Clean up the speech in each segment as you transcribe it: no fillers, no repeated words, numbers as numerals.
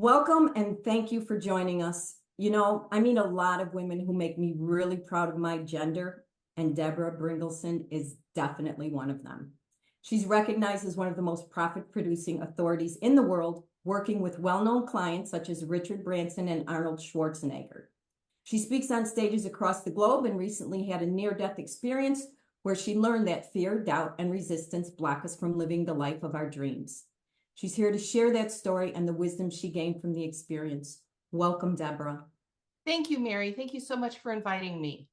Welcome and thank you for joining us. I meet a lot of women who make me really proud of my gender, and Deberah Bringelson is definitely one of them. She's recognized as one of the most profit-producing authorities in the world, working with well-known clients such as Richard Branson and Arnold Schwarzenegger. She speaks on stages across the globe and recently had a near-death experience where she learned that fear, doubt, and resistance block us from living the life of our dreams. She's here to share that story and the wisdom she gained from the experience. Welcome, Deberah. Thank you, Mary. Thank you so much for inviting me.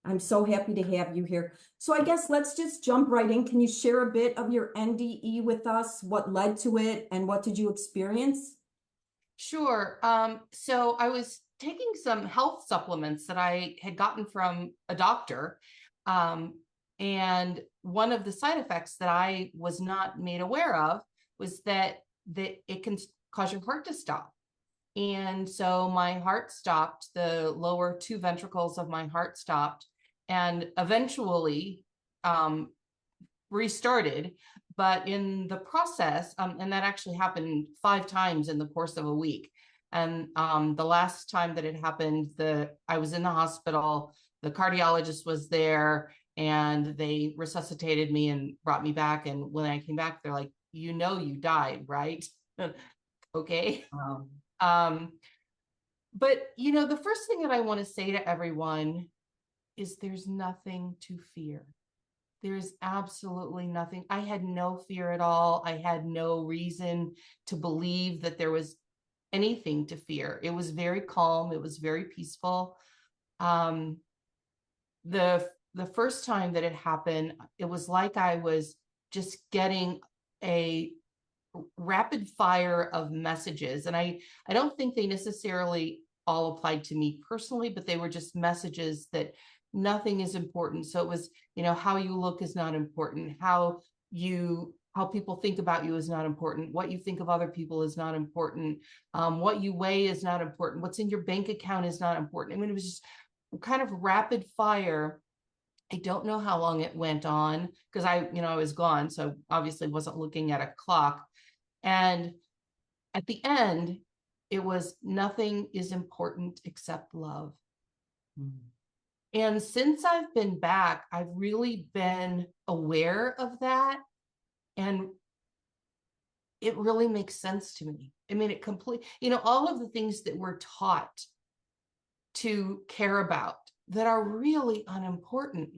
I'm so happy to have you here. So I guess let's just jump right in. Can you share a bit of your NDE with us? What led to it and what did you experience? Sure. So I was taking some health supplements that I had gotten from a doctor. And one of the side effects that I was not made aware of was that it can cause your heart to stop. And so my heart stopped, the lower two ventricles of my heart stopped, and eventually restarted. But in the process, and that actually happened 5 times in the course of a week. And the last time that it happened, I was in the hospital, the cardiologist was there, and they resuscitated me and brought me back. And when I came back, they're like, you died, right? Okay. But the first thing that I want to say to everyone is there's nothing to fear. There's absolutely nothing. I had no fear at all. I had no reason to believe that there was anything to fear. It was very calm. It was very peaceful. The first time that it happened, it was like I was just getting a rapid fire of messages. And I don't think they necessarily all applied to me personally, but they were just messages that nothing is important. So it was, how you look is not important. How people think about you is not important. What you think of other people is not important. What you weigh is not important. What's in your bank account is not important. I mean, it was just kind of rapid fire. I don't know how long it went on because I was gone. So obviously wasn't looking at a clock. And at the end, it was nothing is important except love. Mm. And since I've been back, I've really been aware of that. And it really makes sense to me. I mean, all of the things that we're taught to care about that are really unimportant,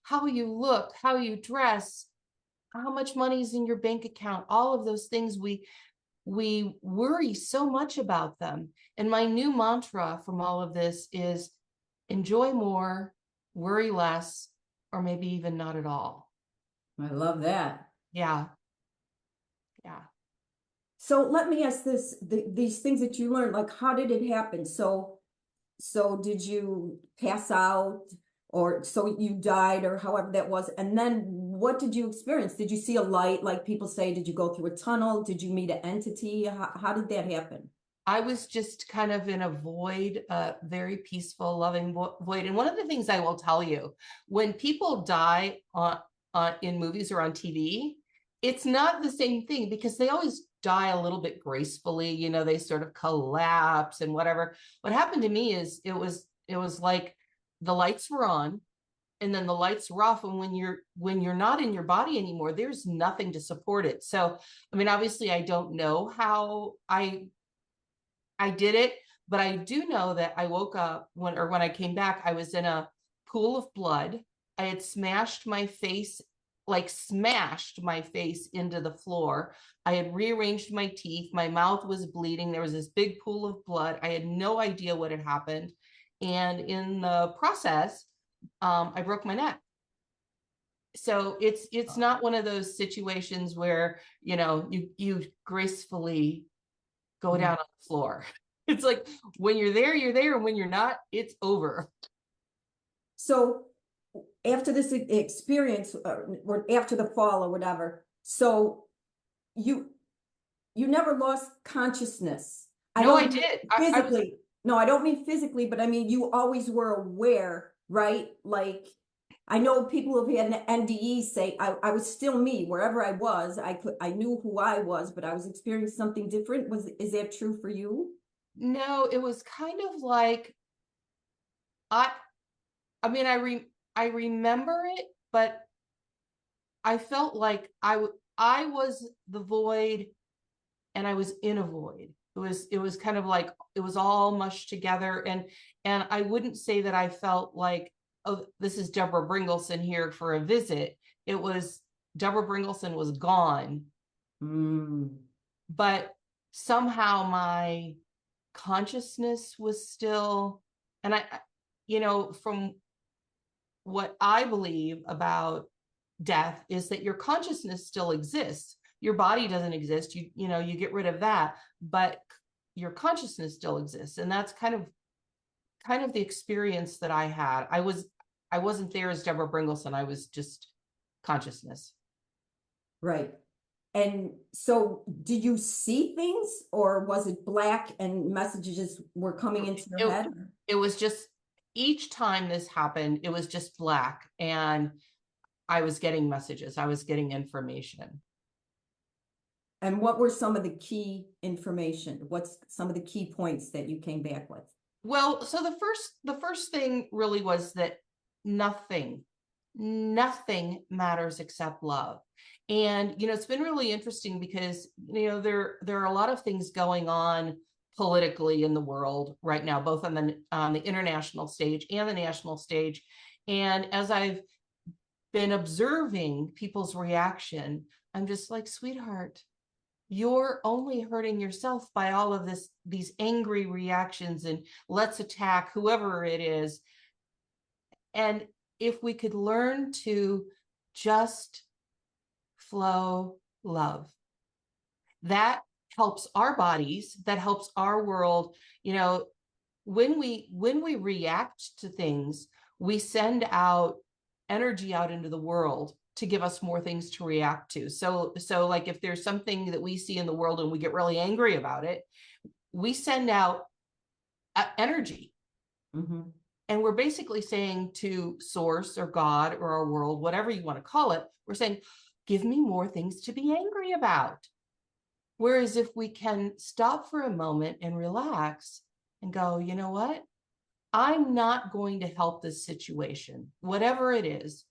how you look, how you dress, how much money is in your bank account, all of those things, we worry so much about them. And my new mantra from all of this is enjoy more, worry less, or maybe even not at all. I love that. Yeah. So let me ask this, these things that you learned, like how did it happen? So did you pass out, or so you died, or however that was? And then what did you experience? Did you see a light, like people say? Did you go through a tunnel? Did you meet an entity? How did that happen? I was just kind of in a void, a very peaceful, loving void. And one of the things I will tell you, when people die in movies or on TV, it's not the same thing because they always die a little bit gracefully. They sort of collapse and whatever. What happened to me is it was like the lights were on and then the lights were off. And when you're not in your body anymore, there's nothing to support it. So, I mean, obviously I don't know how I did it, but I do know that I woke up when I came back, I was in a pool of blood. I had smashed my face into the floor. I had rearranged my teeth. My mouth was bleeding. There was this big pool of blood. I had no idea what had happened. And in the process, I broke my neck. So it's not one of those situations where, you gracefully go down on the floor. It's like when you're there, and when you're not, it's over. So after this experience, or after the fall or whatever, so you never lost consciousness? No, I did. Physically. No, I don't mean physically, but I mean, you always were aware, right? Like I know people who've had an NDE say I was still me wherever I was. I knew who I was, but I was experiencing something different. Is that true for you? No, it was kind of like I I mean I remember it, but I felt like I was the void and I was in a void. It was kind of like it was all mushed together, and I wouldn't say that I felt like, oh, this is Deberah Bringelson here for a visit. It was Deberah Bringelson was gone, Mm. but somehow my consciousness was still, and from what I believe about death is that your consciousness still exists. Your body doesn't exist. You get rid of that, but your consciousness still exists. And that's kind of the experience that I had. I wasn't there as Deberah Bringelson. I was just consciousness. Right. And so did you see things or was it black and messages were coming into your It, head? it was just each time this happened, it was just black, and I was getting messages. I was getting information. And what were some of the key information? What's some of the key points that you came back with? Well, so the first thing really was that nothing, nothing matters except love. And it's been really interesting because there are a lot of things going on politically in the world right now, both on the international stage and the national stage. And as I've been observing people's reaction, I'm just like, sweetheart, you're only hurting yourself by all of these angry reactions and let's attack whoever it is. And if we could learn to just flow love, that helps our bodies, that helps our world. When we react to things, we send out energy out into the world to give us more things to react to. So like if there's something that we see in the world and we get really angry about it, we send out energy. Mm-hmm. And we're basically saying to source or God or our world, whatever you want to call it, we're saying, give me more things to be angry about. Whereas if we can stop for a moment and relax and go, you know what? I'm not going to help this situation, whatever it is,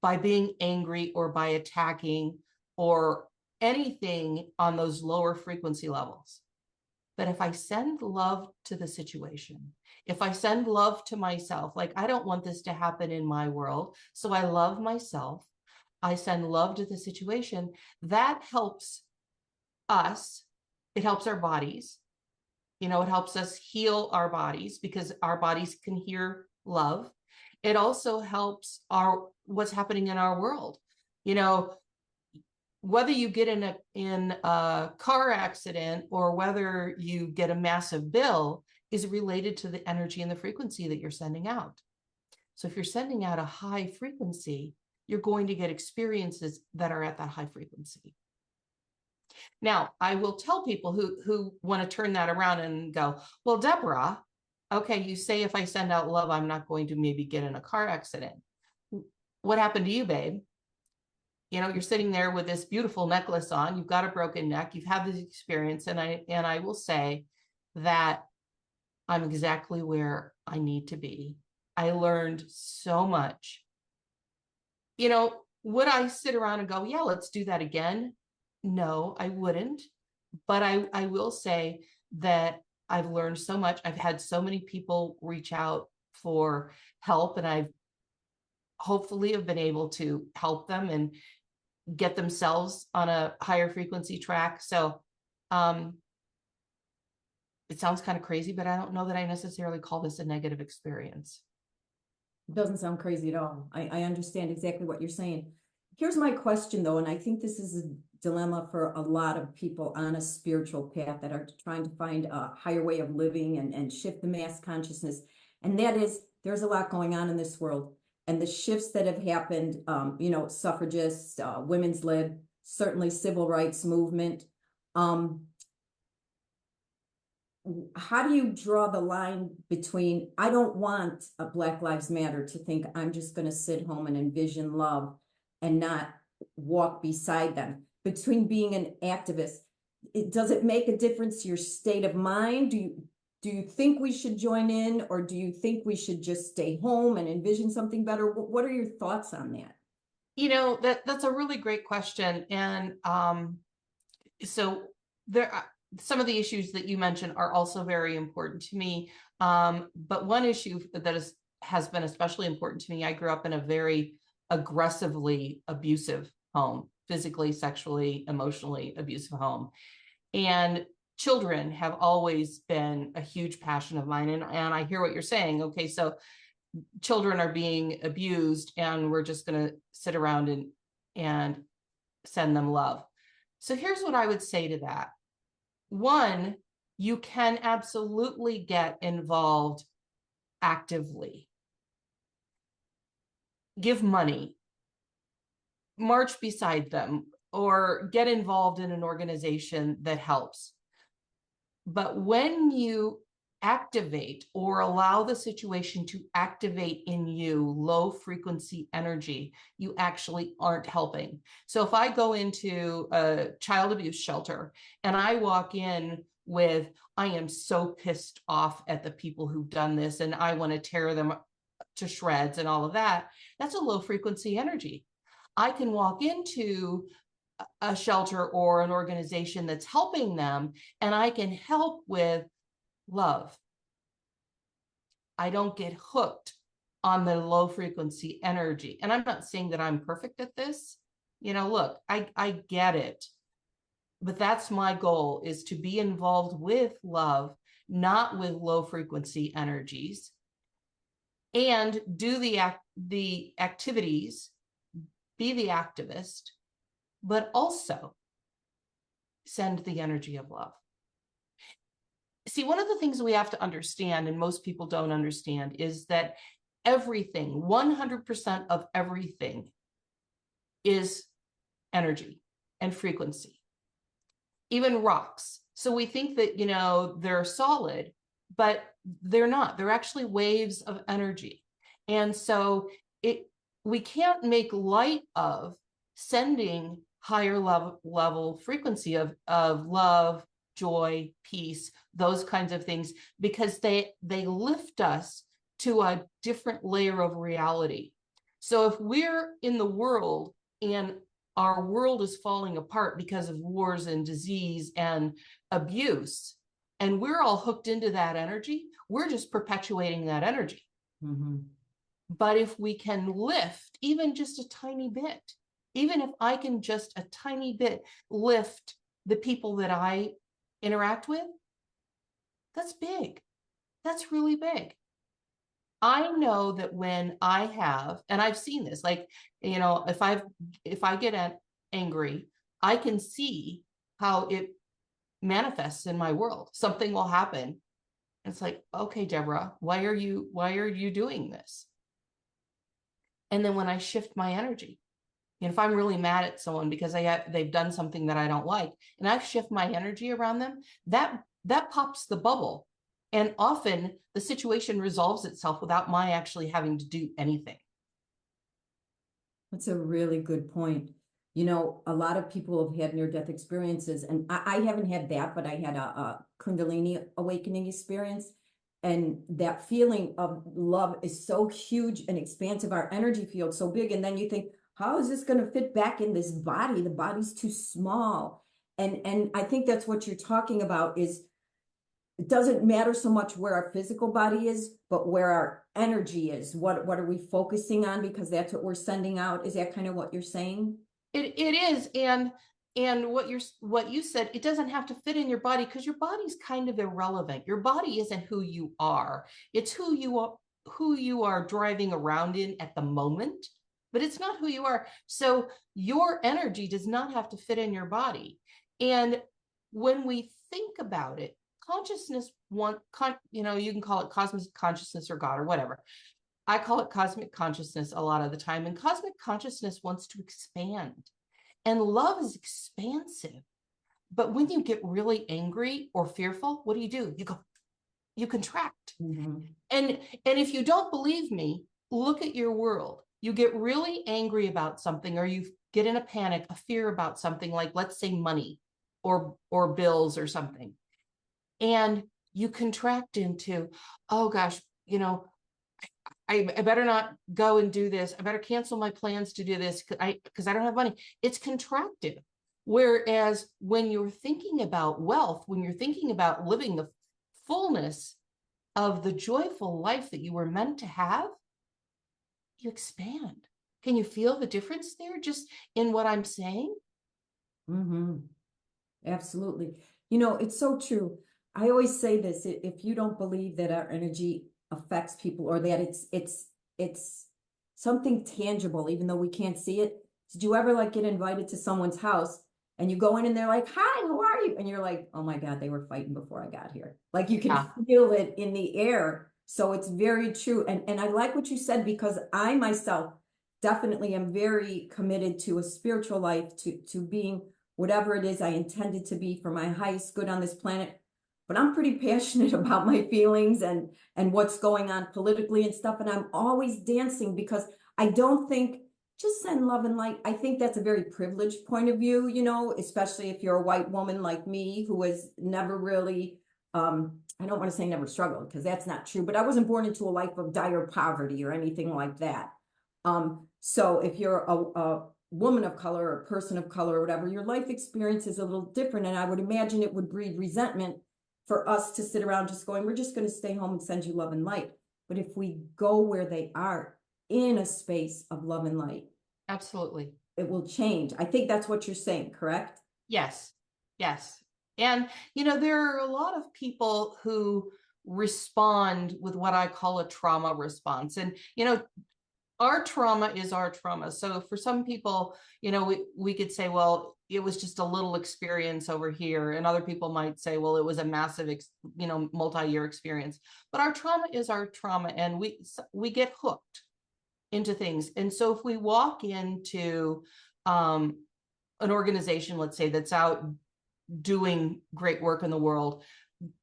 by being angry or by attacking or anything on those lower frequency levels. But if I send love to the situation, if I send love to myself, like I don't want this to happen in my world, so I love myself, I send love to the situation, that helps us. It helps our bodies. It helps us heal our bodies because our bodies can hear love. It also helps what's happening in our world. Whether you get in a car accident or whether you get a massive bill is related to the energy and the frequency that you're sending out. So if you're sending out a high frequency, you're going to get experiences that are at that high frequency. Now, I will tell people who want to turn that around and go, well, Deborah, okay, you say if I send out love, I'm not going to maybe get in a car accident. What happened to you, babe? You're sitting there with this beautiful necklace on, you've got a broken neck, you've had this experience, and I will say that I'm exactly where I need to be. I learned so much. Would I sit around and go, yeah, let's do that again? No, I wouldn't. But I will say that I've learned so much. I've had so many people reach out for help, and I've hopefully have been able to help them and get themselves on a higher frequency track. So it sounds kind of crazy, but I don't know that I necessarily call this a negative experience. It doesn't sound crazy at all. I understand exactly what you're saying. Here's my question though, and I think this is a dilemma for a lot of people on a spiritual path that are trying to find a higher way of living and shift the mass consciousness. And that is, there's a lot going on in this world. And the shifts that have happened, suffragists, women's lib, certainly civil rights movement. how do you draw the line between, I don't want a Black Lives Matter to think I'm just going to sit home and envision love and not walk beside them, between being an activist? Does it make a difference to your state of mind? Do you think we should join in, or do you think we should just stay home and envision something better? What are your thoughts on that? That's a really great question. And so there some of the issues that you mentioned are also very important to me. But one issue that has been especially important to me, I grew up in a very aggressively abusive home, physically, sexually, emotionally abusive home. And children have always been a huge passion of mine. And I hear what you're saying. Okay, so children are being abused and we're just going to sit around and send them love. So here's what I would say to that. One, you can absolutely get involved actively. Give money, march beside them, or get involved in an organization that helps. But when you activate or allow the situation to activate in you low frequency energy, you actually aren't helping. So if I go into a child abuse shelter and I walk in with, I am so pissed off at the people who've done this and I want to tear them to shreds and all of that, that's a low frequency energy. I can walk into a shelter or an organization that's helping them and I can help with love. I don't get hooked on the low frequency energy. And I'm not saying that I'm perfect at this. Look, I get it. But that's my goal, is to be involved with love, not with low frequency energies, and do the activities, be the activist, but also send the energy of love. See, one of the things we have to understand, and most people don't understand, is that everything, 100% of everything, is energy and frequency, even rocks. So we think that, they're solid, but they're not. They're actually waves of energy. And so we can't make light of sending higher level frequency of love, joy, peace, those kinds of things, because they lift us to a different layer of reality. So if we're in the world and our world is falling apart because of wars and disease and abuse, and we're all hooked into that energy, we're just perpetuating that energy. Mm-hmm. But if we can lift even just a tiny bit, even if I can just a tiny bit lift the people that I interact with, that's big. That's really big. I know that when I have, and I've seen this, like, if I get angry, I can see how it manifests in my world. Something will happen. It's like, okay, Deborah, why are you doing this? And then when I shift my energy, and if I'm really mad at someone because they've done something that I don't like, and I shift my energy around them, that pops the bubble. And often the situation resolves itself without my actually having to do anything. That's a really good point. A lot of people have had near-death experiences, and I haven't had that, but I had a Kundalini awakening experience. And that feeling of love is so huge and expansive, our energy field so big. And then you think, how is this going to fit back in this body? The body's too small. And I think that's what you're talking about, is it doesn't matter so much where our physical body is, but where our energy is. What are we focusing on? Because that's what we're sending out. Is that kind of what you're saying? It is. And what you said, it doesn't have to fit in your body, because your body's kind of irrelevant. Your body isn't who you are. It's who you are driving around in at the moment, but it's not who you are. So your energy does not have to fit in your body. And when we think about it, consciousness, you can call it cosmic consciousness or God or whatever. I call it cosmic consciousness a lot of the time. And cosmic consciousness wants to expand. And love is expansive. but when you get really angry or fearful, what do? You contract. And if you don't believe me, look at your world. You get really angry about something, or you get in a panic, a fear about something, like, let's say, money or bills or something. And you contract into, oh gosh, I better not go and do this. I better cancel my plans to do this because I don't have money. It's contractive. Whereas when you're thinking about wealth, when you're thinking about living the fullness of the joyful life that you were meant to have, you expand. Can you feel the difference there just in what I'm saying? Absolutely. It's so true. I always say this, if you don't believe that our energy affects people, or that it's something tangible, even though we can't see it. Did you ever like get invited to someone's house and you go in and they're like, hi, how are you? And you're like, oh my God, they were fighting before I got here. Like you can feel it in the air. So it's very true. And I like what you said, because I myself definitely am very committed to a spiritual life, to being whatever it is I intended to be for my highest good on this planet. But I'm pretty passionate about my feelings and what's going on politically and stuff. And I'm always dancing, because I don't think just send love and light. I think that's a very privileged point of view, especially if you're a white woman like me, who has never really, I don't want to say never struggled, because that's not true, but I wasn't born into a life of dire poverty or anything like that. So if you're a woman of color or a person of color or whatever, your life experience is a little different. And I would imagine it would breed resentment for us to sit around just going, we're just going to stay home and send you love and light. But if we go where they are, in a space of love and light, absolutely, it will change. I think that's what you're saying, correct? Yes. And there are a lot of people who respond with what I call a trauma response. And our trauma is our trauma. So for some people, we could say, well, it was just a little experience over here. And other people might say, well, it was a massive, multi-year experience. But our trauma is our trauma, and we get hooked into things. And so if we walk into an organization, let's say, that's out doing great work in the world,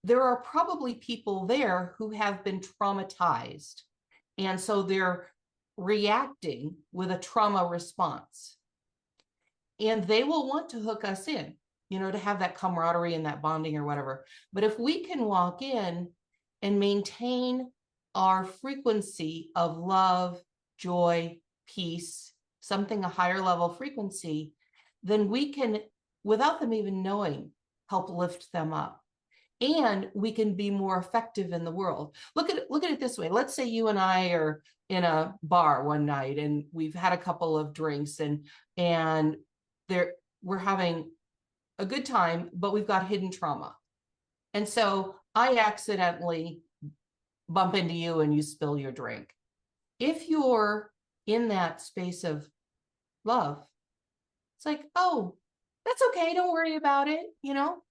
there are probably people there who have been traumatized. And so they're reacting with a trauma response. And they will want to hook us in, to have that camaraderie and that bonding or whatever. But if we can walk in and maintain our frequency of love, joy, peace, something a higher level frequency, then we can, without them even knowing, help lift them up. And we can be more effective in the world. Look at it this way. Let's say you and I are in a bar one night and we've had a couple of drinks and we're having a good time, but we've got hidden trauma. And so I accidentally bump into you and you spill your drink. If you're in that space of love, it's like, oh, that's okay. Don't worry about it,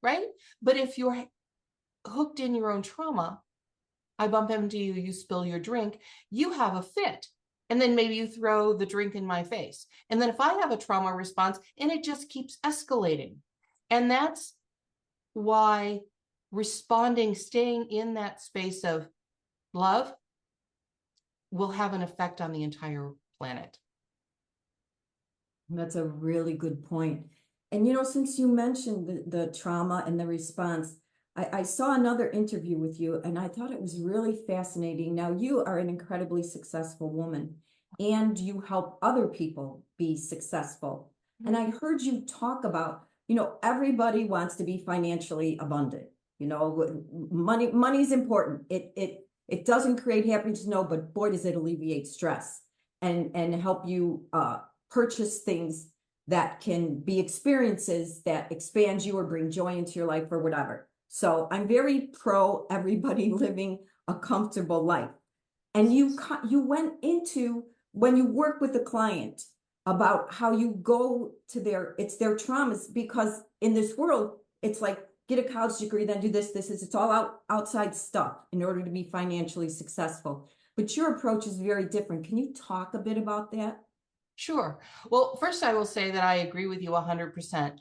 right? But if you're hooked in your own trauma, I bump into you, you spill your drink, you have a fit. And then maybe you throw the drink in my face. And then if I have a trauma response, and it just keeps escalating. And that's why responding, staying in that space of love will have an effect on the entire planet. That's a really good point. And, since you mentioned the trauma and the response, I saw another interview with you and I thought it was really fascinating. Now, you are an incredibly successful woman and you help other people be successful. And I heard you talk about, everybody wants to be financially abundant. Money's important. It doesn't create happiness, no, but boy, does it alleviate stress and help you purchase things that can be experiences that expand you or bring joy into your life or whatever. So I'm very pro everybody living a comfortable life. And you went into, when you work with a client, about how you go to their traumas, because in this world, it's like, get a college degree, then do this, it's all outside stuff in order to be financially successful. But your approach is very different. Can you talk a bit about that? Sure. Well, first I will say that I agree with you 100%.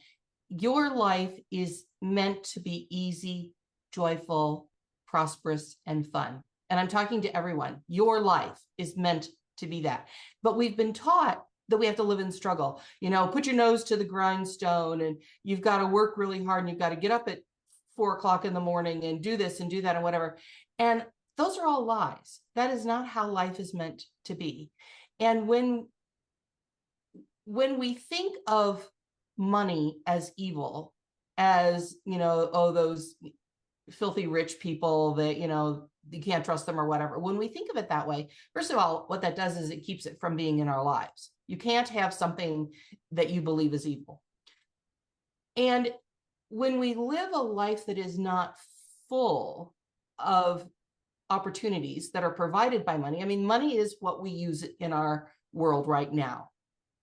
your life is meant to be easy, joyful, prosperous, and fun. And I'm talking to everyone. Your life is meant to be that. But we've been taught that we have to live in struggle. You know, put your nose to the grindstone, and you've got to work really hard, and you've got to get up at 4 o'clock in the morning and do this and do that and whatever. And those are all lies. That is not how life is meant to be. And when we think of money as evil, as, you know, oh, those filthy rich people that, you know, you can't trust them or whatever. When we think of it that way, first of all, what that does is it keeps it from being in our lives. You can't have something that you believe is evil. And when we live a life that is not full of opportunities that are provided by money, I mean, money is what we use in our world right now.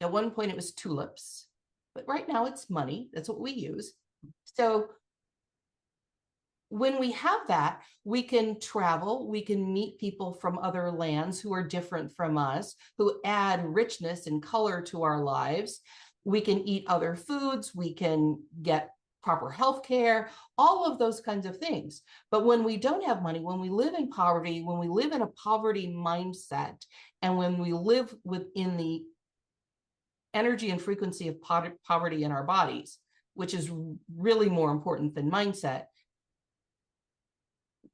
At one point it was tulips, but right now it's money. That's what we use. So when we have that, we can travel, we can meet people from other lands who are different from us, who add richness and color to our lives. We can eat other foods, we can get proper health care, all of those kinds of things. But when we don't have money, when we live in poverty, when we live in a poverty mindset, and when we live within the energy and frequency of poverty in our bodies, which is really more important than mindset,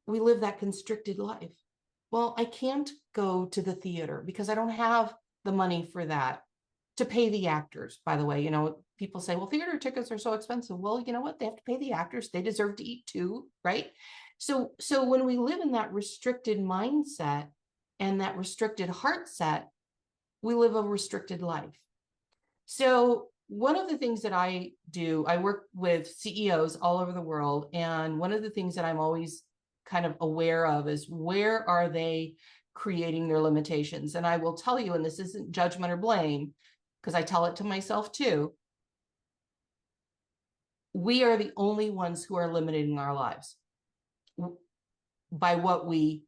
we live that constricted life. Well, I can't go to the theater because I don't have the money for that, to pay the actors. By the way, you know, people say, well, theater tickets are so expensive. Well, you know what? They have to pay the actors. They deserve to eat too, right? So when we live in that restricted mindset and that restricted heart set, we live a restricted life. So one of the things that I do, I work with CEOs all over the world. And one of the things that I'm always kind of aware of is, where are they creating their limitations? And I will tell you, and this isn't judgment or blame, because I tell it to myself too, we are the only ones who are limiting our lives by what we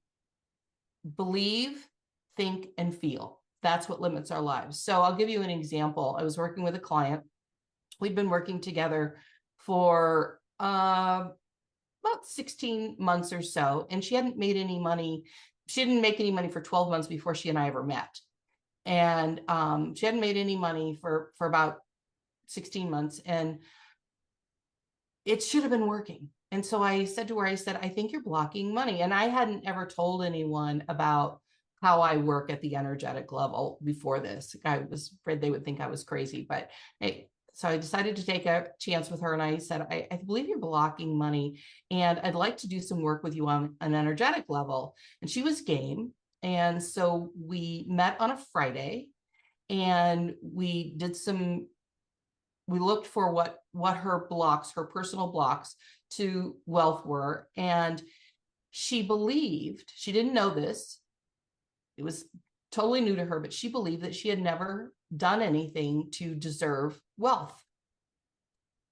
believe, think, and feel. That's what limits our lives. So I'll give you an example. I was working with a client. We'd been working together for about 16 months or so, and she hadn't made any money. She didn't make any money for 12 months before she and I ever met. And she hadn't made any money for about 16 months, and it should have been working. And so I said to her, I said, I think you're blocking money. And I hadn't ever told anyone about how I work at the energetic level before this. I was afraid they would think I was crazy, but hey, so I decided to take a chance with her. And I said, I believe you're blocking money, and I'd like to do some work with you on an energetic level. And she was game. And so we met on a Friday, and we looked for what her blocks, her personal blocks to wealth were. And she believed, she didn't know this, it was totally new to her, but she believed that she had never done anything to deserve wealth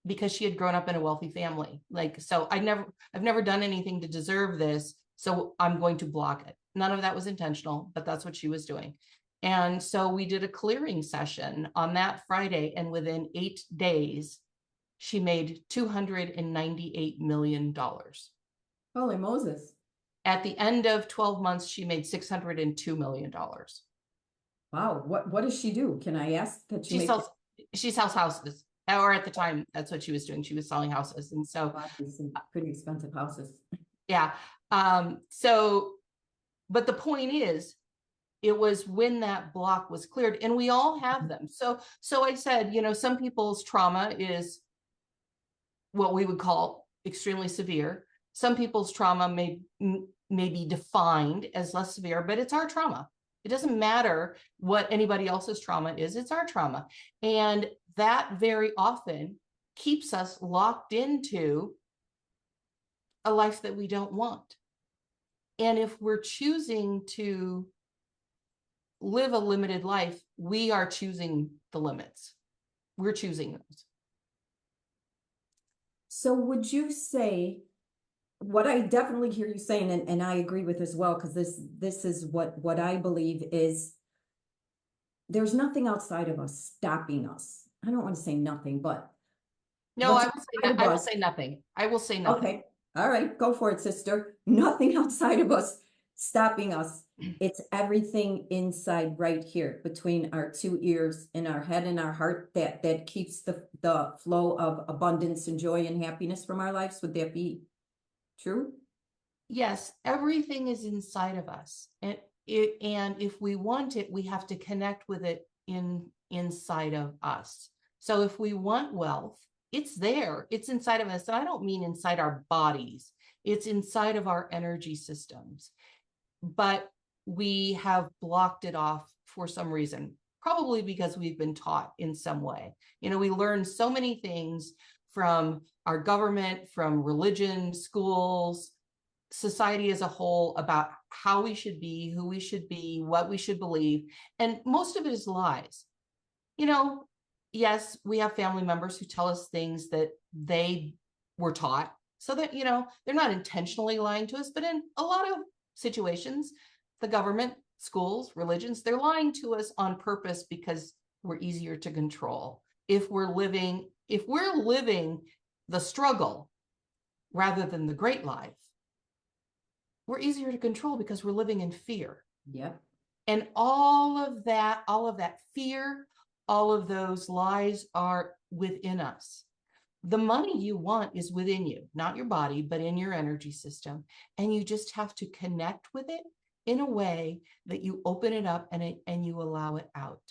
because she had grown up in a wealthy family. Like, so I've never done anything to deserve this, so I'm going to block it. None of that was intentional, but that's what she was doing. And so we did a clearing session on that Friday, and within 8 days, she made $298 million. Holy Moses. At the end of 12 months, she made $602 million. Wow. What does she do? Can I ask that she sells houses. Or at the time, that's what she was doing. She was selling houses. And so some pretty expensive houses. Yeah. But the point is, it was when that block was cleared, and we all have them. So I said, you know, some people's trauma is what we would call extremely severe. Some people's trauma may be defined as less severe, but it's our trauma. It doesn't matter what anybody else's trauma is, it's our trauma. And that very often keeps us locked into a life that we don't want. And if we're choosing to live a limited life, we are choosing the limits. We're choosing those. So would you say, what I definitely hear you saying, and I agree with as well, because this is what I believe is, there's nothing outside of us stopping us. I don't want to say nothing, but No, What's I will say outside that. of I will us? say nothing. I will say nothing. Okay. All right. Go for it, sister. Nothing outside of us stopping us. It's everything inside right here between our two ears and our head and our heart that keeps the flow of abundance and joy and happiness from our lives. Would that be true? Yes, everything is inside of us. And if we want it, we have to connect with it inside of us. So if we want wealth, it's there. It's inside of us. And I don't mean inside our bodies. It's inside of our energy systems. But we have blocked it off for some reason, probably because we've been taught in some way. We learn so many things from our government, from religion, schools, society as a whole about how we should be, who we should be, what we should believe. And most of it is lies. Yes, we have family members who tell us things that they were taught so that, they're not intentionally lying to us, but in a lot of situations, the government, schools, religions, they're lying to us on purpose because we're easier to control. If we're living the struggle rather than the great life, we're easier to control because we're living in fear. Yep. And all of that fear, all of those lies are within us. The money you want is within you, not your body, but in your energy system. And you just have to connect with it in a way that you open it up and you allow it out.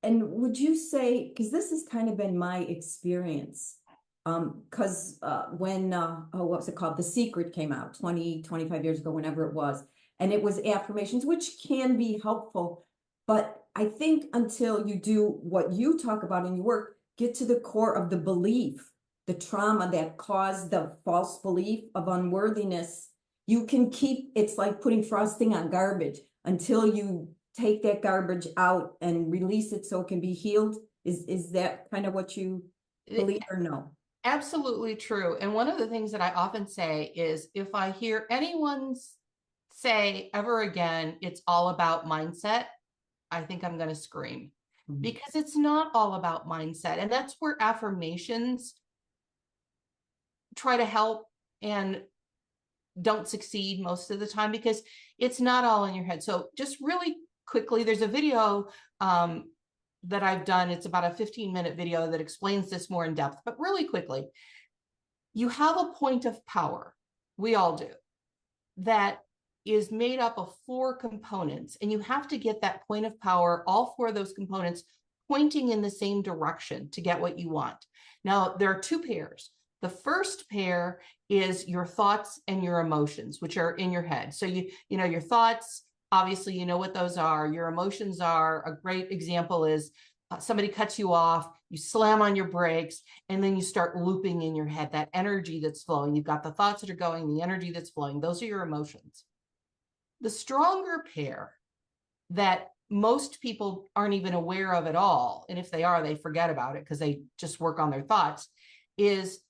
And would you say, because this has kind of been my experience, because when, what was it called? The Secret came out 25 years ago, whenever it was, and it was affirmations, which can be helpful. But I think until you do what you talk about in your work, get to the core of the belief, the trauma that caused the false belief of unworthiness, you can keep, it's like putting frosting on garbage until you take that garbage out and release it so it can be healed. Is that kind of what you believe or no? Absolutely true. And one of the things that I often say is if I hear anyone say ever again, it's all about mindset, I think I'm going to scream. Because it's not all about mindset. And that's where affirmations try to help and don't succeed most of the time, because it's not all in your head. So just really quickly, there's a video that I've done. It's about a 15-minute video that explains this more in depth, but really quickly, you have a point of power. We all do. That is made up of 4 components, and you have to get that point of power, all 4 of those components pointing in the same direction to get what you want. Now, there are 2 pairs. The first pair is your thoughts and your emotions, which are in your head. So you know your thoughts, obviously you know what those are. Your emotions are, a great example is somebody cuts you off, you slam on your brakes, and then you start looping in your head that energy that's flowing. You've got the thoughts that are going, the energy that's flowing. Those are your emotions. The stronger pair that most people aren't even aware of at all, and if they are, they forget about it because they just work on their thoughts, is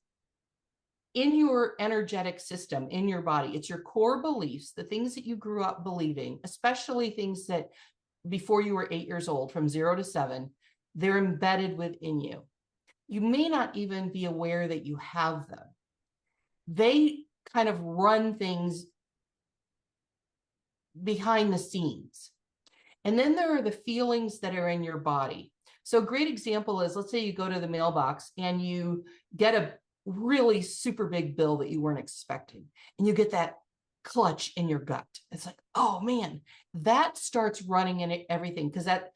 in your energetic system, in your body. It's your core beliefs, the things that you grew up believing, especially things that before you were 8 years old, from 0 to 7, they're embedded within you. You may not even be aware that you have them. They kind of run things behind the scenes. And then there are the feelings that are in your body. So a great example is, let's say you go to the mailbox and you get a really super big bill that you weren't expecting, and you get that clutch in your gut. It's like, oh man, that starts running in everything, because that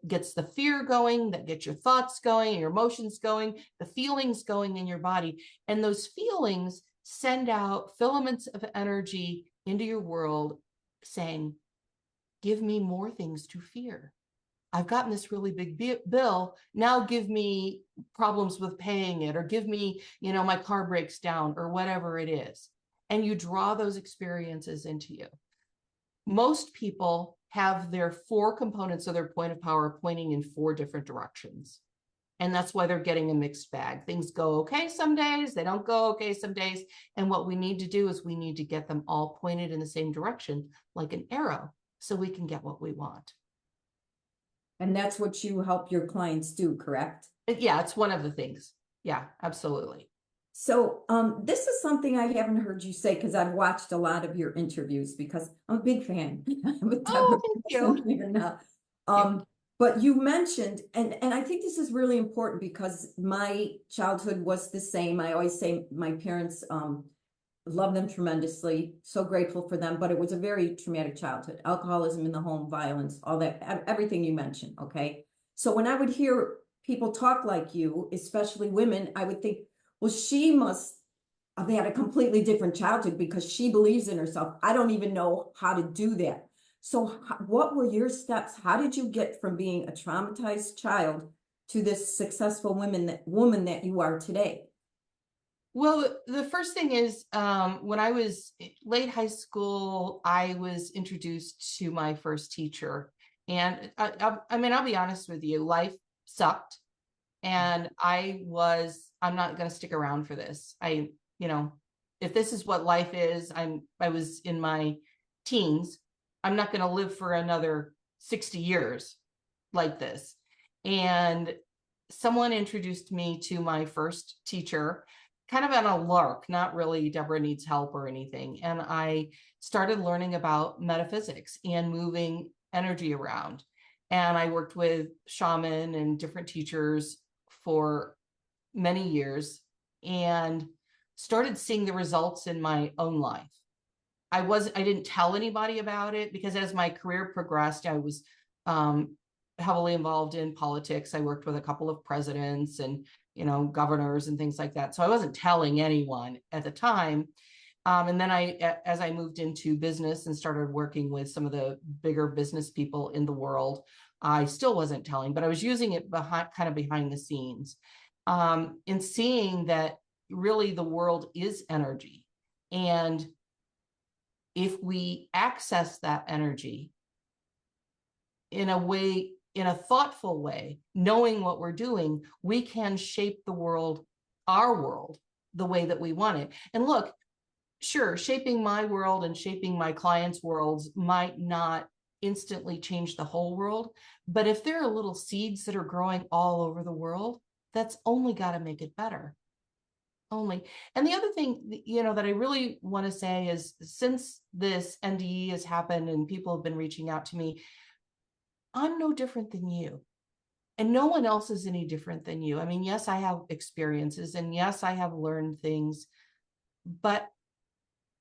gets the fear going, that gets your thoughts going, your emotions going, the feelings going in your body. And those feelings send out filaments of energy into your world saying, give me more things to fear. I've gotten this really big bill. Now give me problems with paying it, or give me, my car breaks down, or whatever it is. And you draw those experiences into you. Most people have their 4 components of their point of power pointing in 4 different directions. And that's why they're getting a mixed bag. Things go okay some days, they don't go okay some days. And what we need to do is we need to get them all pointed in the same direction, like an arrow, so we can get what we want. And that's what you help your clients do, correct? Yeah, it's one of the things. Yeah, absolutely. So, this is something I haven't heard you say because I've watched a lot of your interviews because I'm a big fan. I'm a Oh, Deborah thank Bringelson you. fan now. Thank But you mentioned, and I think this is really important because my childhood was the same. I always say my parents love them tremendously, so grateful for them, but it was a very traumatic childhood. Alcoholism in the home, violence, all that, everything you mentioned. Okay. So when I would hear people talk like you, especially women, I would think, well, she must have had a completely different childhood because she believes in herself. I don't even know how to do that. So, what were your steps? How did you get from being a traumatized child to this successful woman that you are today? Well, the first thing is when I was late high school, I was introduced to my first teacher. And I mean, I'll be honest with you, life sucked. And I'm not going to stick around for this. You know, if this is what life is, I was in my teens. I'm not going to live for another 60 years like this. And someone introduced me to my first teacher, kind of on a lark, not really Deborah needs help or anything. And I started learning about metaphysics and moving energy around. And I worked with shaman and different teachers for many years and started seeing the results in my own life. I didn't tell anybody about it because as my career progressed, I was um, heavily involved in politics. I worked with a couple of presidents and, governors and things like that. So I wasn't telling anyone at the time. And then as I moved into business and started working with some of the bigger business people in the world, I still wasn't telling, but I was using it kind of behind the scenes, and seeing that really the world is energy. And if we access that energy in a way, in a thoughtful way, knowing what we're doing, we can shape the world, our world, the way that we want it. And look, sure, shaping my world and shaping my clients' worlds might not instantly change the whole world, but if there are little seeds that are growing all over the world, that's only got to make it better. Only. And the other thing, that I really want to say is since this NDE has happened and people have been reaching out to me, I'm no different than you. And no one else is any different than you. I mean, yes, I have experiences and yes, I have learned things, but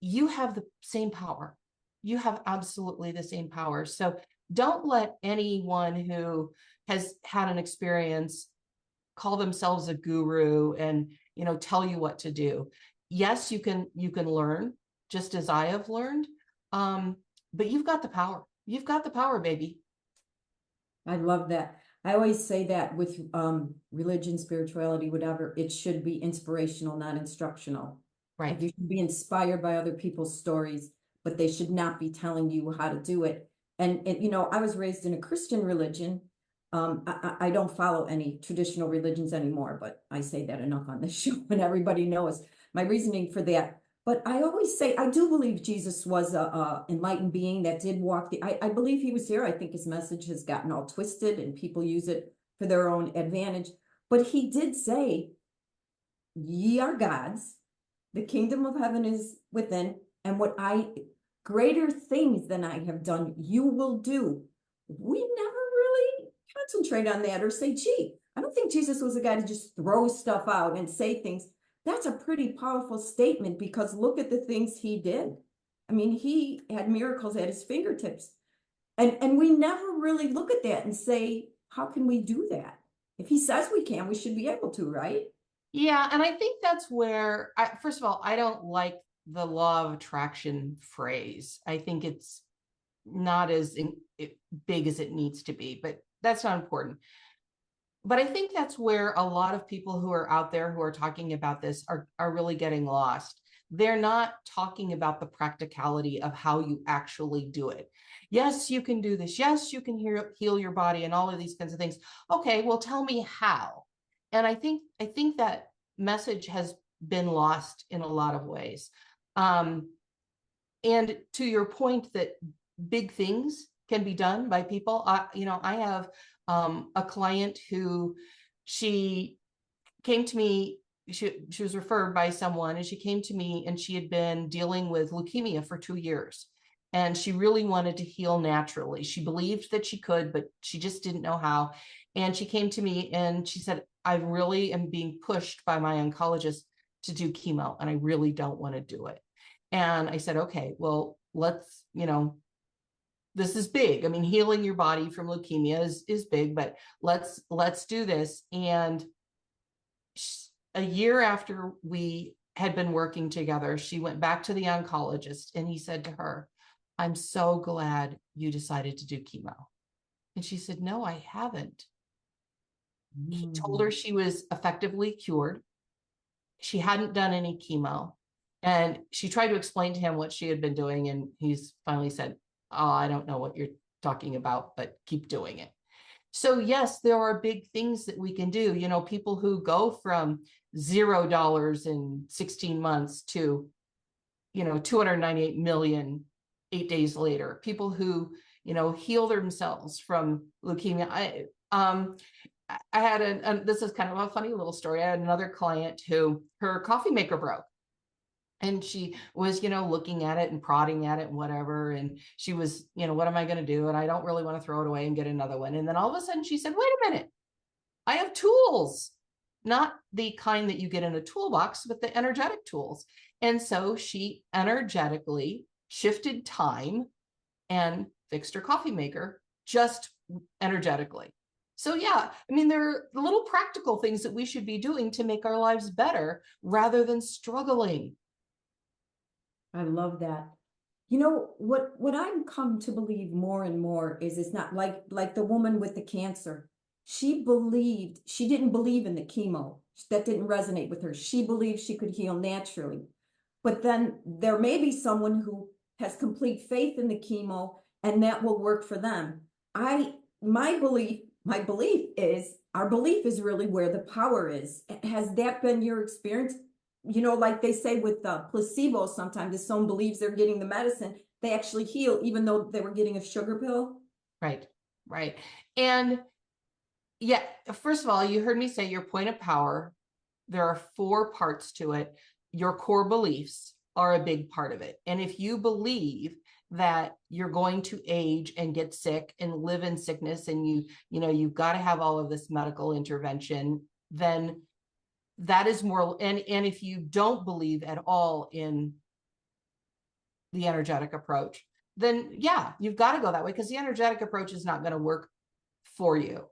you have the same power. You have absolutely the same power. So don't let anyone who has had an experience call themselves a guru and tell you what to do. Yes, you can learn just as I have learned, but you've got the power. You've got the power, baby. I love that. I always say that with religion, spirituality, whatever, it should be inspirational, not instructional. Like Right. you should be inspired by other people's stories, but they should not be telling you how to do it. And I was raised in a Christian religion. I don't follow any traditional religions anymore, but I say that enough on this show, and everybody knows my reasoning for that. But I always say I do believe Jesus was a enlightened being that did walk I believe he was here. I think his message has gotten all twisted and people use it for their own advantage. But he did say, ye are gods, the kingdom of heaven is within, and what I greater things than I have done, you will do. We never really concentrate on that or say, gee, I don't think Jesus was a guy to just throw stuff out and say things. That's a pretty powerful statement because look at the things he did. I mean, he had miracles at his fingertips. And we never really look at that and say, how can we do that? If he says we can, we should be able to, right? Yeah, and I think that's where first of all, I don't like the law of attraction phrase. I think it's not as big as it needs to be, but that's not important. But I think that's where a lot of people who are out there who are talking about this are really getting lost. They're not talking about the practicality of how you actually do it. Yes, you can do this. Yes, you can heal your body and all of these kinds of things. Okay, well, tell me how. And I think that message has been lost in a lot of ways. Um, and to your point that big things can be done by people, I have a client who She came to me, she was referred by someone, and she came to me, and she had been dealing with leukemia for 2 years. And she really wanted to heal naturally. She believed that she could, but she just didn't know how. And she came to me and she said, I really am being pushed by my oncologist to do chemo, and I really don't want to do it. And I said, okay, well, let's, this is big. I mean, healing your body from leukemia is big, but let's do this. And a year after we had been working together, she went back to the oncologist, and he said to her, I'm so glad you decided to do chemo. And she said, no, I haven't. He told her she was effectively cured. She hadn't done any chemo. And she tried to explain to him what she had been doing. And he's finally said, oh, I don't know what you're talking about, but keep doing it. So yes, there are big things that we can do. People who go from $0 in 16 months to, 298 million 8 days later. People who, heal themselves from leukemia. I had this is kind of a funny little story. I had another client who her coffee maker broke. And she was, looking at it and prodding at it and whatever. And she was, what am I going to do? And I don't really want to throw it away and get another one. And then all of a sudden she said, wait a minute, I have tools, not the kind that you get in a toolbox, but the energetic tools. And so she energetically shifted time and fixed her coffee maker just energetically. So yeah, I mean, there are little practical things that we should be doing to make our lives better rather than struggling. I love that. What I've come to believe more and more is it's not like the woman with the cancer. She didn't believe in the chemo. That didn't resonate with her. She believed she could heal naturally. But then there may be someone who has complete faith in the chemo and that will work for them. My belief is our belief is really where the power is. Has that been your experience? Like they say with placebo, sometimes if someone believes they're getting the medicine, they actually heal, even though they were getting a sugar pill. Right. And yeah, first of all, you heard me say your point of power. There are 4 parts to it. Your core beliefs are a big part of it. And if you believe that you're going to age and get sick and live in sickness, and you've got to have all of this medical intervention, then that is more, and if you don't believe at all in the energetic approach, then yeah, you've got to go that way, because the energetic approach is not going to work for you.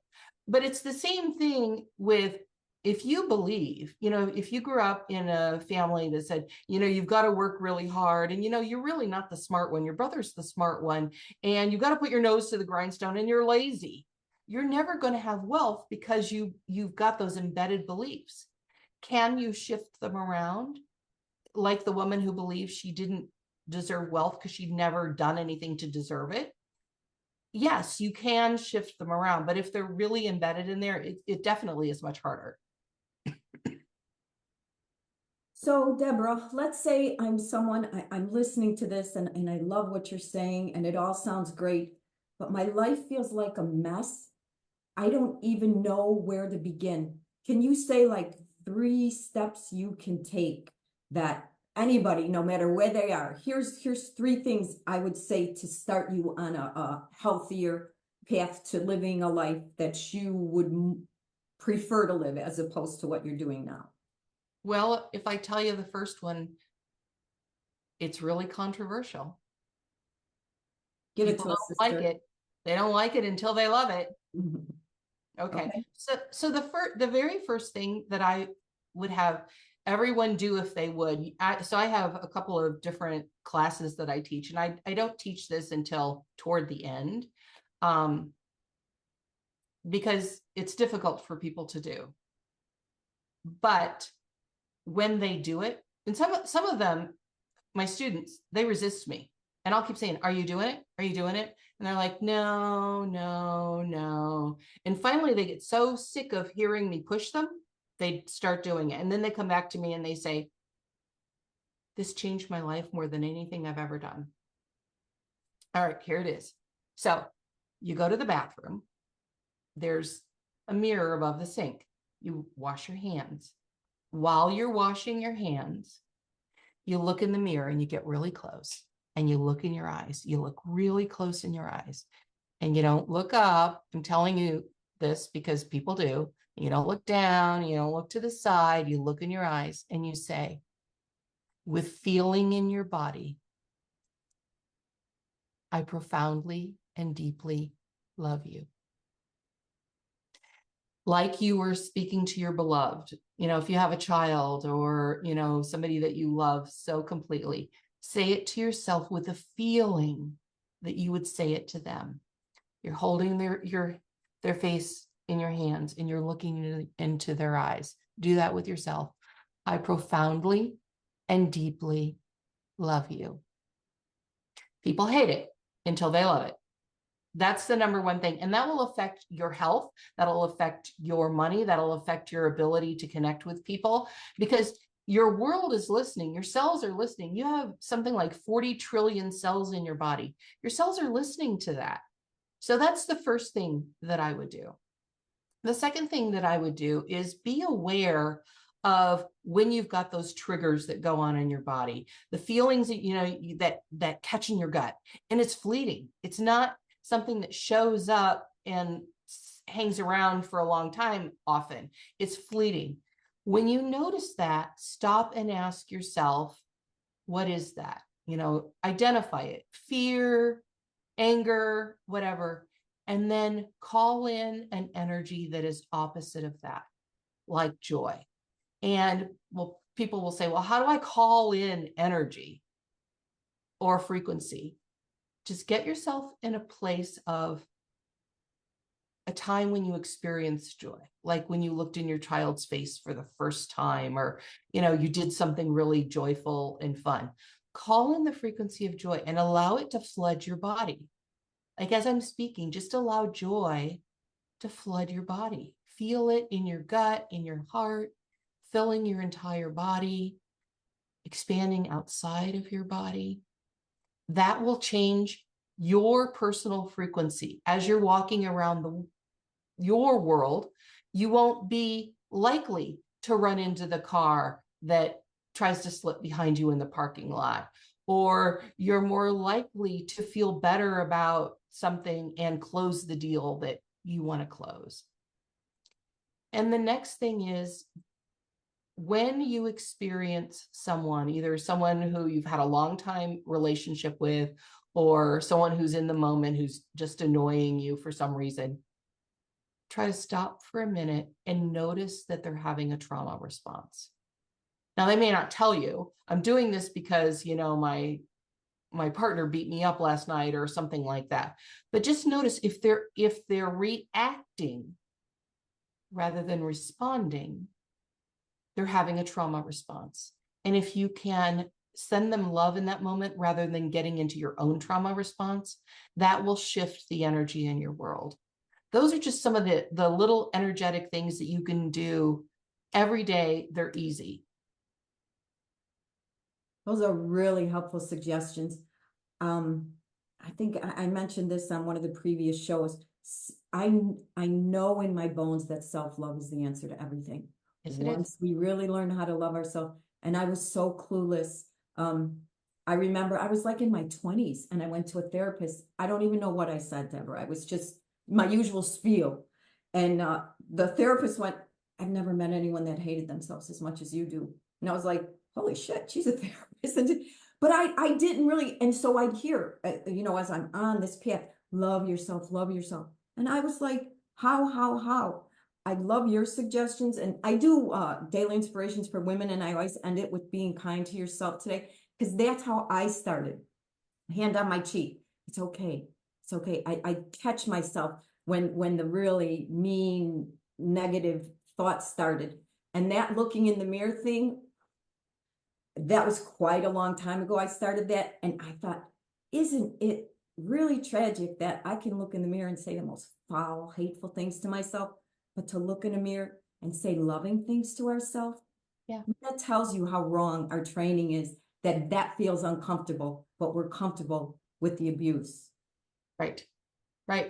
But it's the same thing with, if you believe, if you grew up in a family that said, you've got to work really hard, and you're really not the smart one, your brother's the smart one, and you've got to put your nose to the grindstone, and you're lazy, you're never going to have wealth, because you've got those embedded beliefs. Can you shift them around? Like the woman who believes she didn't deserve wealth because she'd never done anything to deserve it. Yes, you can shift them around, but if they're really embedded in there, it definitely is much harder. So Deborah, let's say I'm someone, I'm listening to this and I love what you're saying and it all sounds great, but my life feels like a mess. I don't even know where to begin. Can you say like 3 steps you can take that anybody, no matter where they are, here's 3 things I would say to start you on a healthier path to living a life that you would prefer to live as opposed to what you're doing now? Well, if I tell you the first one, it's really controversial. Give it People to us, don't sister. like it. They don't like it until they love it. Mhm. Okay. Okay. So the very first thing that I would have everyone do, if they would, so I have a couple of different classes that I teach, and I don't teach this until toward the end, because it's difficult for people to do. But when they do it, and some of them, my students, they resist me, and I'll keep saying, are you doing it? Are you doing it? And they're like, no, no, no. And finally they get so sick of hearing me push them, they start doing it. And then they come back to me and they say, this changed my life more than anything I've ever done. All right, here it is. So you go to the bathroom, there's a mirror above the sink. you wash your hands. While you're washing your hands, you look in the mirror and you get really close and you look in your eyes. You look really close in your eyes and you don't look up. I'm telling you this because people do. You don't look down, you don't look to the side, you look in your eyes and you say, with feeling in your body, I profoundly and deeply love you. Like you were speaking to your beloved, if you have a child or, somebody that you love so completely, say it to yourself with a feeling that you would say it to them. You're holding their face in your hands and you're looking into their eyes. Do that with yourself. I profoundly and deeply love you. People hate it until they love it. That's the number one thing. And that will affect your health. That'll affect your money. That'll affect your ability to connect with people because your world is listening. Your cells are listening. You have something like 40 trillion cells in your body. Your cells are listening to that. So that's the first thing that I would do. The second thing that I would do is be aware of when you've got those triggers that go on in your body, the feelings that, that catch in your gut, and it's fleeting. It's not something that shows up and hangs around for a long time often. It's fleeting. When you notice that, stop and ask yourself, what is that? Identify it. Fear, anger, whatever. And then call in an energy that is opposite of that, like joy. And people will say, well, how do I call in energy or frequency? Just get yourself in a place of a time when you experienced joy, like when you looked in your child's face for the first time, or, you did something really joyful and fun. Call in the frequency of joy and allow it to flood your body. Like as I'm speaking, just allow joy to flood your body. Feel it in your gut, in your heart, filling your entire body, expanding outside of your body. That will change your personal frequency. As you're walking around your world, you won't be likely to run into the car that tries to slip behind you in the parking lot, or you're more likely to feel better about something and close the deal that you want to close. And the next thing is, when you experience someone, either someone who you've had a long time relationship with, or someone who's in the moment, who's just annoying you for some reason, try to stop for a minute and notice that they're having a trauma response. Now, they may not tell you, I'm doing this because, my partner beat me up last night or something like that. But just notice if they're reacting rather than responding, they're having a trauma response. And if you can send them love in that moment rather than getting into your own trauma response, that will shift the energy in your world. Those are just some of the little energetic things that you can do every day. They're easy. Those are really helpful suggestions. I think I mentioned this on one of the previous shows. I know in my bones that self-love is the answer to everything. Yes, Once we really learn how to love ourselves, and I was so clueless. I remember I was like in my 20s and I went to a therapist. I don't even know what I said, Deborah. I was just my usual spiel. And the therapist went, I've never met anyone that hated themselves as much as you do. And I was like, holy shit, she's a therapist. But I didn't really. And so I'd hear, as I'm on this path, love yourself, love yourself. And I was like, how? I love your suggestions. And I do daily inspirations for women. And I always end it with being kind to yourself today, because that's how I started. Hand on my cheek. It's okay. It's okay. I catch myself when the really mean, negative thoughts started. And that looking in the mirror thing, that was quite a long time ago. I started that. And I thought, isn't it really tragic that I can look in the mirror and say the most foul, hateful things to myself, but to look in a mirror and say loving things to ourselves? Yeah. That tells you how wrong our training is, that feels uncomfortable, but we're comfortable with the abuse. Right.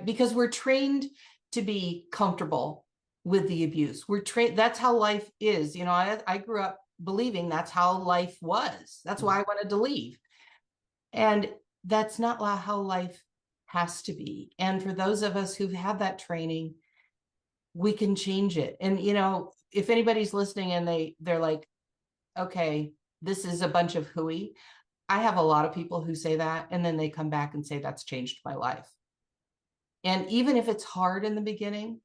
Because we're trained to be comfortable with the abuse. We're trained. That's how life is. You know, I grew up believing that's how life was. That's why I wanted to leave. And that's not how life has to be. And for those of us who've had that training, we can change it. And, you know, if anybody's listening and they're like, okay, this is a bunch of hooey. I have a lot of people who say that, and then they come back and say, that's changed my life. And even if it's hard in the beginning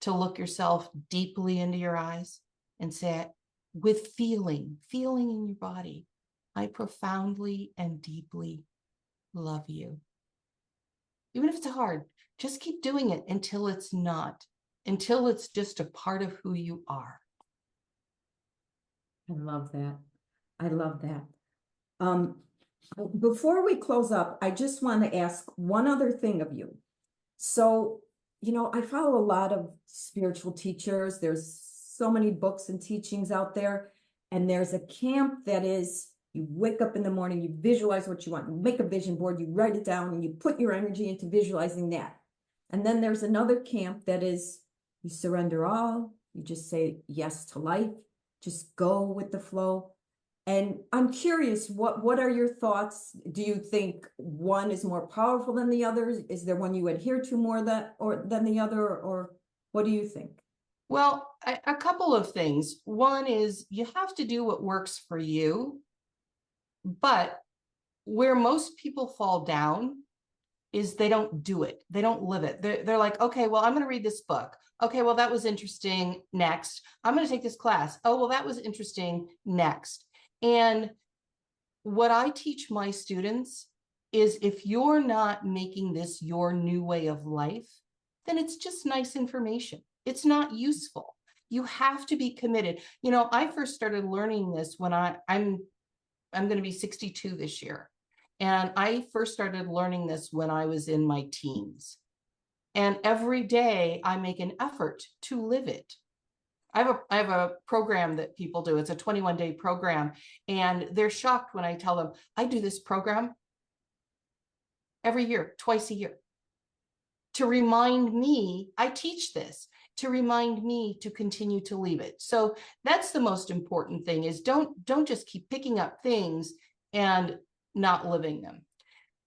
to look yourself deeply into your eyes and say it with feeling in your body, I profoundly and deeply love you. Even if it's hard, just keep doing it until it's not, until it's just a part of who you are. I love that. I love that. Before we close up, I just want to ask one other thing of you. So, you know, I follow a lot of spiritual teachers. There's so many books and teachings out there. And there's a camp that is, you wake up in the morning, you visualize what you want, you make a vision board, you write it down, and you put your energy into visualizing that. And then there's another camp that is, you surrender all, you just say yes to life, just go with the flow. And I'm curious, what are your thoughts? Do you think one is more powerful than the other? Is there one you adhere to more than the other, or what do you think? Well, a couple of things. One is you have to do what works for you, but where most people fall down is they don't do it. They don't live it. They're like, okay, well, I'm going to read this book. Okay, well, that was interesting. Next. I'm going to take this class. Oh, well, that was interesting. Next. And what I teach my students is if you're not making this your new way of life, then it's just nice information. It's not useful. You have to be committed. You know, I first started learning this when I'm going to be 62 this year. And I first started learning this when I was in my teens. And every day I make an effort to live it. I have a program that people do. It's a 21-day program. And they're shocked when I tell them, I do this program every year, twice a year. To remind me, I teach this, to remind me to continue to leave it. So that's the most important thing is don't just keep picking up things and not living them.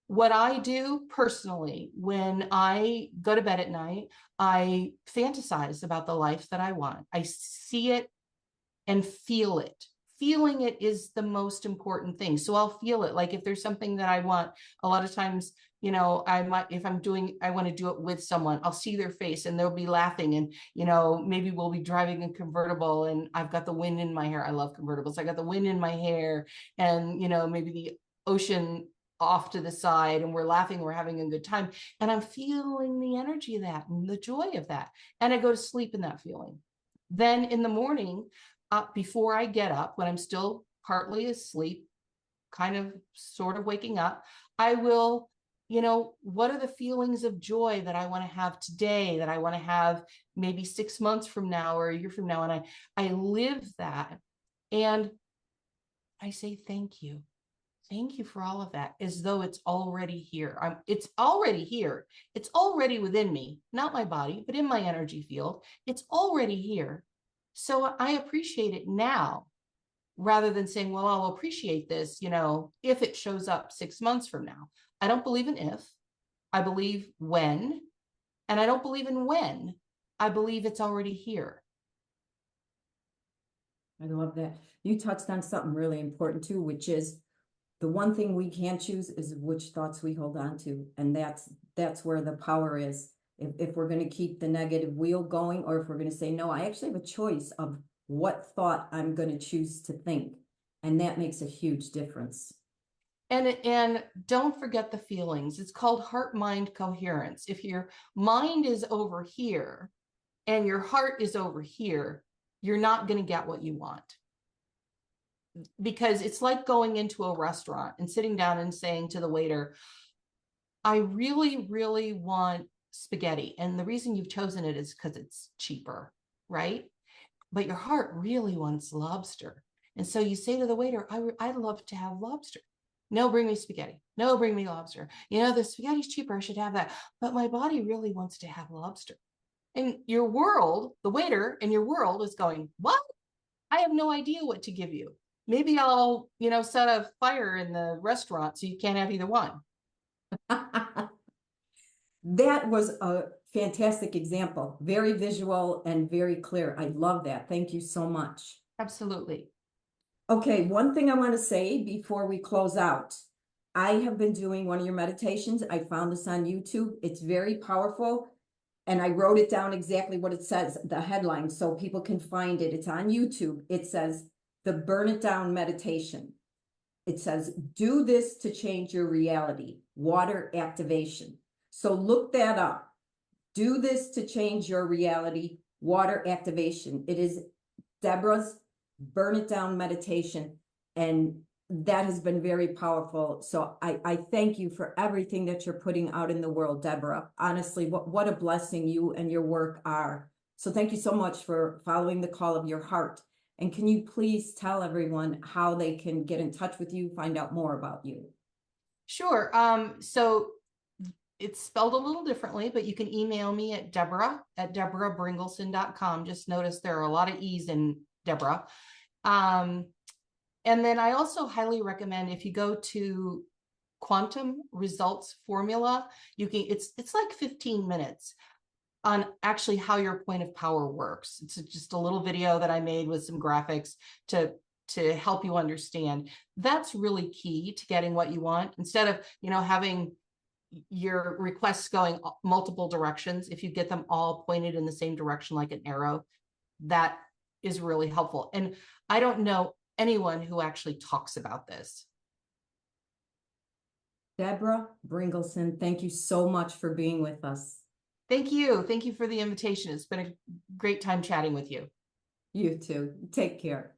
What I do personally, when I go to bed at night, I fantasize about the life that I want. I see it and feel it. Feeling it is the most important thing. So I'll feel it. Like if there's something that I want, a lot of times, you know, I might, if I want to do it with someone, I'll see their face and they'll be laughing and, you know, maybe we'll be driving a convertible and I've got the wind in my hair. I love convertibles. I got the wind in my hair and, you know, maybe the ocean off to the side and we're laughing, we're having a good time. And I'm feeling the energy of that and the joy of that. And I go to sleep in that feeling. Then in the morning, before I get up, when I'm still partly asleep, kind of sort of waking up, I will, you know, what are the feelings of joy that I want to have today, that I want to have maybe 6 months from now or a year from now? And I live that. And I say, thank you. Thank you for all of that, as though it's already here. It's already here. It's already within me, not my body, but in my energy field. It's already here. So I appreciate it now, rather than saying, well, I'll appreciate this, you know, if it shows up 6 months from now. I don't believe in if, I believe when, and I don't believe in when. I believe it's already here. I love that. You touched on something really important too, which is the one thing we can't choose is which thoughts we hold on to. And that's where the power is. If we're going to keep the negative wheel going, or if we're going to say, no, I actually have a choice of what thought I'm going to choose to think. And that makes a huge difference. And don't forget the feelings. It's called heart-mind coherence. If your mind is over here and your heart is over here, you're not going to get what you want. Because it's like going into a restaurant and sitting down and saying to the waiter, I really, really want spaghetti. And the reason you've chosen it is because it's cheaper, right? But your heart really wants lobster. And so you say to the waiter, I'd love to have lobster. No, bring me spaghetti. No, bring me lobster. You know, the spaghetti's cheaper. I should have that. But my body really wants to have lobster. And your world, the waiter in your world is going, what? I have no idea what to give you. Maybe I'll, set a fire in the restaurant so you can't have either one. That was a fantastic example. Very visual and very clear. I love that. Thank you so much. Absolutely. Okay, one thing I want to say before we close out. I have been doing one of your meditations. I found this on YouTube. It's very powerful. And I wrote it down exactly what it says, the headline, so people can find it. It's on YouTube. It says, the Burn It Down Meditation. It says, do this to change your reality, water activation. So look that up. Do this to change your reality, water activation. It is Deborah's Burn It Down meditation, and that has been very powerful. So I thank you for everything that you're putting out in the world, Deborah. Honestly, what a blessing you and your work are. So thank you so much for following the call of your heart. And can you please tell everyone how they can get in touch with you, find out more about you? Sure. So it's spelled a little differently, but you can email me at deberah@deberahbringelson.com. Just notice there are a lot of E's in Deborah. And then I also highly recommend, if you go to Quantum Results Formula, it's like 15 minutes on actually how your point of power works. It's just a little video that I made with some graphics to help you understand. That's really key to getting what you want. Instead of, having your requests going multiple directions, if you get them all pointed in the same direction like an arrow, that is really helpful. And I don't know anyone who actually talks about this. Deberah Bringelson, thank you so much for being with us. Thank you. Thank you for the invitation. It's been a great time chatting with you. You too. Take care.